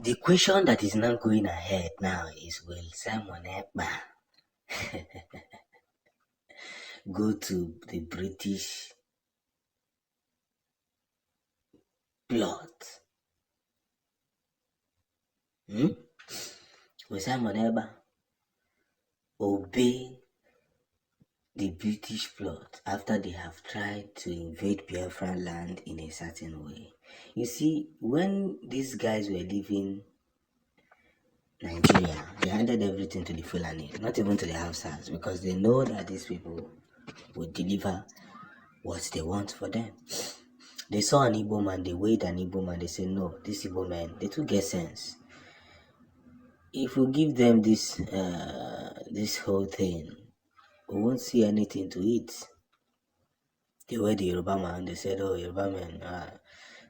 The question that is now going ahead now is, will Simon Ekpa go to the British plot? Will Simon Ekpa obey the British plot after they have tried to invade Biafran land in a certain way? You see, when these guys were leaving Nigeria, they handed everything to the Fulani, not even to the Hausas, because they know that these people would deliver what they want for them. They saw an Igbo man, they weighed an Igbo man, they said, no, this Igbo man, they too get sense. If we give them this whole thing, we won't see anything to eat. They were the Yoruba man, they said, oh, Yoruba man,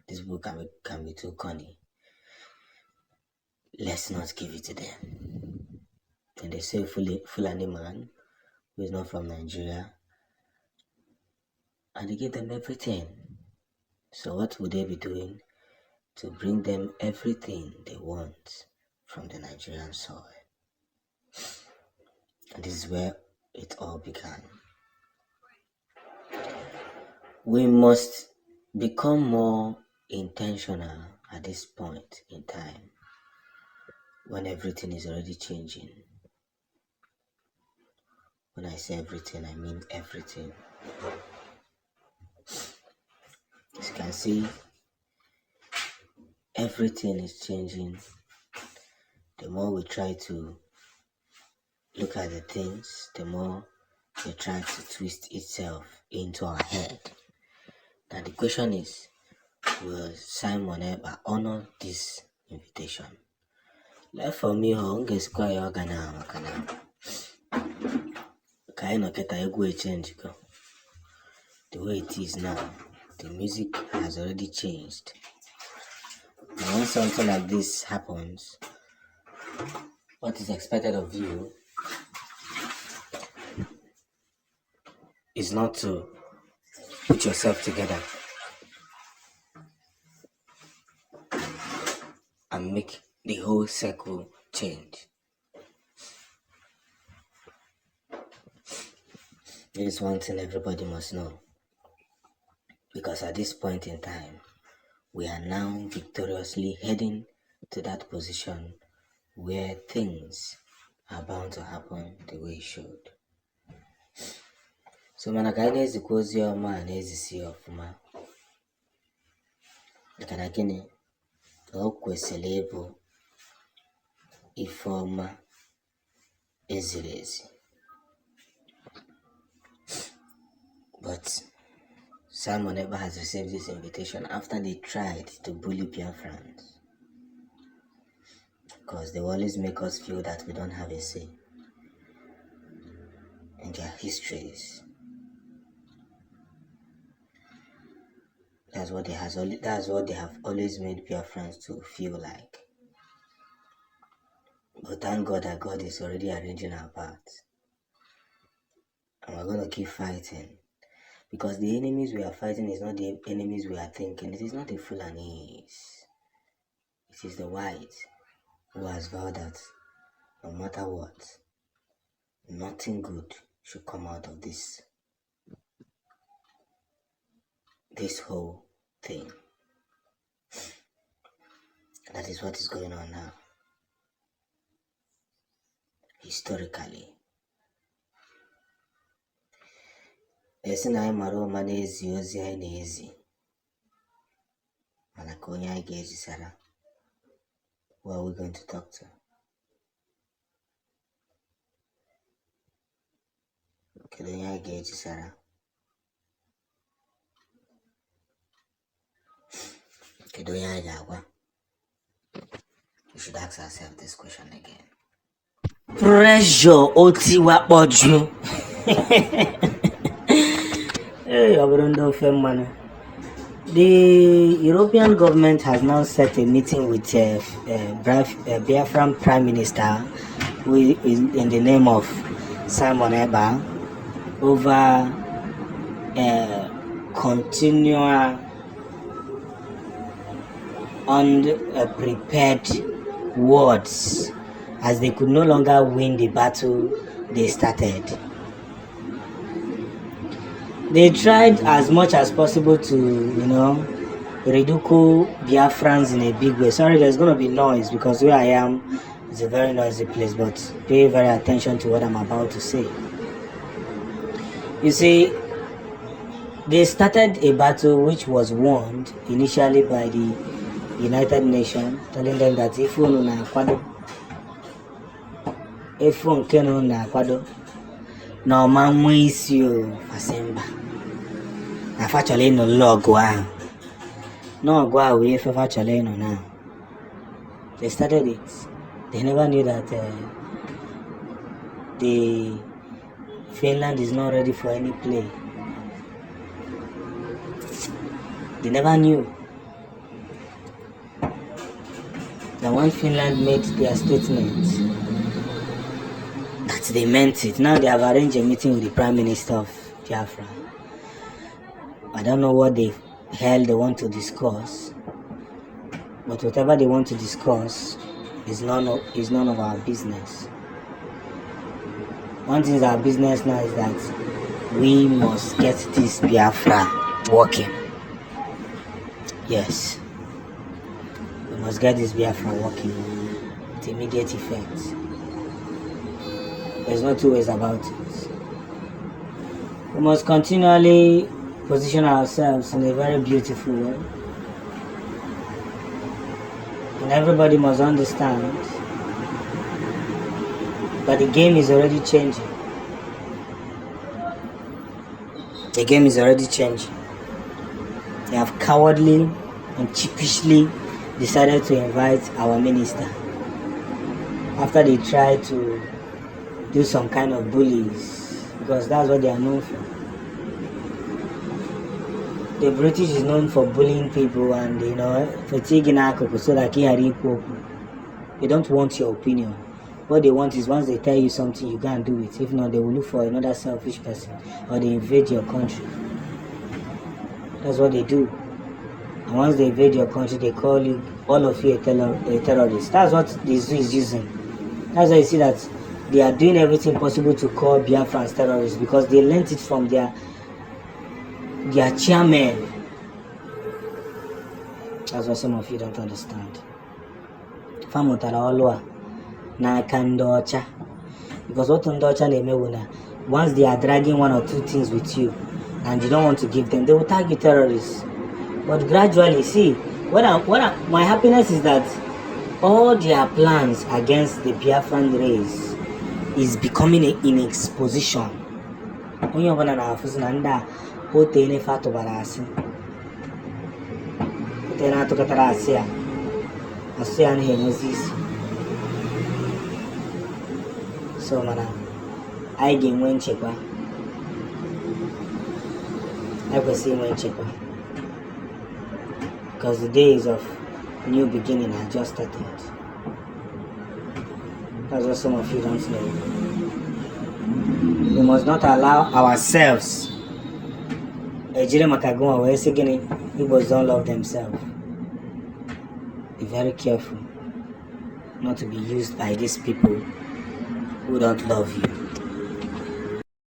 this book can be too corny. Let's not give it to them. And they say Fulani man, who is not from Nigeria, and they give them everything. So what would they be doing to bring them everything they want from the Nigerian soil? And this is where it all began. We must become more intentional at this point in time, when everything is already changing. When I say everything, I mean everything. As you can see, everything is changing. The more we try to look at the things, the more they try to twist itself into our head. Now the question is, will Simon Ekpa honor this invitation? Like for me, the way it is now, the music has already changed. And when something like this happens, what is expected of you is not to put yourself together and make the whole circle change. There is one thing everybody must know, because at this point in time, we are now victoriously heading to that position where things are bound to happen the way it should. So manakaine zikozi ọma na-ezisi ọfụma. Maka na gịnị? O kwesịrị ịbụ ife ọma eziri ezi. But Simon Ekpa has received this invitation after they tried to bully Biafrans, because they always make us feel that we don't have a say in their histories. That's what they have always made Biafrans to feel like. But thank God that God is already arranging our paths, and we're going to keep fighting. Because the enemies we are fighting is not the enemies we are thinking. It is not the Fulanis. It is the white who has vowed that no matter what, nothing good should come out of this whole thing. That is what is going on now. Historically. Esi na anyị mara ụma na-ezi ozi anyị na-ezi, mana ka onye anyị ga-ezisara, who are we going to talk to? Kedu onye anyị ga-ezisara? Kedu onye anyị ga-agwa? We should ask ourselves this question again. Pressure otiwa kpoju. The European government has now set a meeting with Biafran Prime Minister, who is in the name of Simon Ekpa, over continual unprepared words as they could no longer win the battle they started. They tried as much as possible to, ridicule Biafrans in a big way. Sorry, there's going to be noise because where I am is a very noisy place, but pay very attention to what I'm about to say. You see, they started a battle which was won initially by the United Nations, telling them that if you na kwado, na ọma isi o fasemba na factually no logo ahụ no go away if factually no now. They started it. They never knew that the Finland is not ready for any play. They never knew that when Finland made their statement that they meant it. Now they have arranged a meeting with the Prime Minister of Biafra. I don't know what the hell they want to discuss, but whatever they want to discuss is none of our business. One thing is our business now is that we must get this Biafra working. Yes, we must get this Biafra working with immediate effect. There's no two ways about it. We must continually position ourselves in a very beautiful way. And everybody must understand that the game is already changing. The game is already changing. They have cowardly and cheapishly decided to invite our minister after they tried to do some kind of bullies, because that's what they are known for. The British is known for bullying people and for taking alcohol so that they don't want your opinion. What they want is once they tell you something, you can't do it. If not, they will look for another selfish person or they invade your country. That's what they do. And once they invade your country, they call you, all of you, a terrorist. That's what this is using. That's why you see that they are doing everything possible to call Biafrans terrorists, because they learned it from their chairman. That's what some of you don't understand. Because what Ndocha, once they are dragging one or two things with you and you don't want to give them, they will tag you terrorists. But gradually, see, my happiness is that all their plans against the Biafran race is becoming in exposition. When you're going to so mana I game when checkwa. I can see when checkwa. Because the days of new beginning are just started. That's what some of you don't know. We must not allow ourselves. Igbos don't love themselves. Be very careful not to be used by these people who don't love you.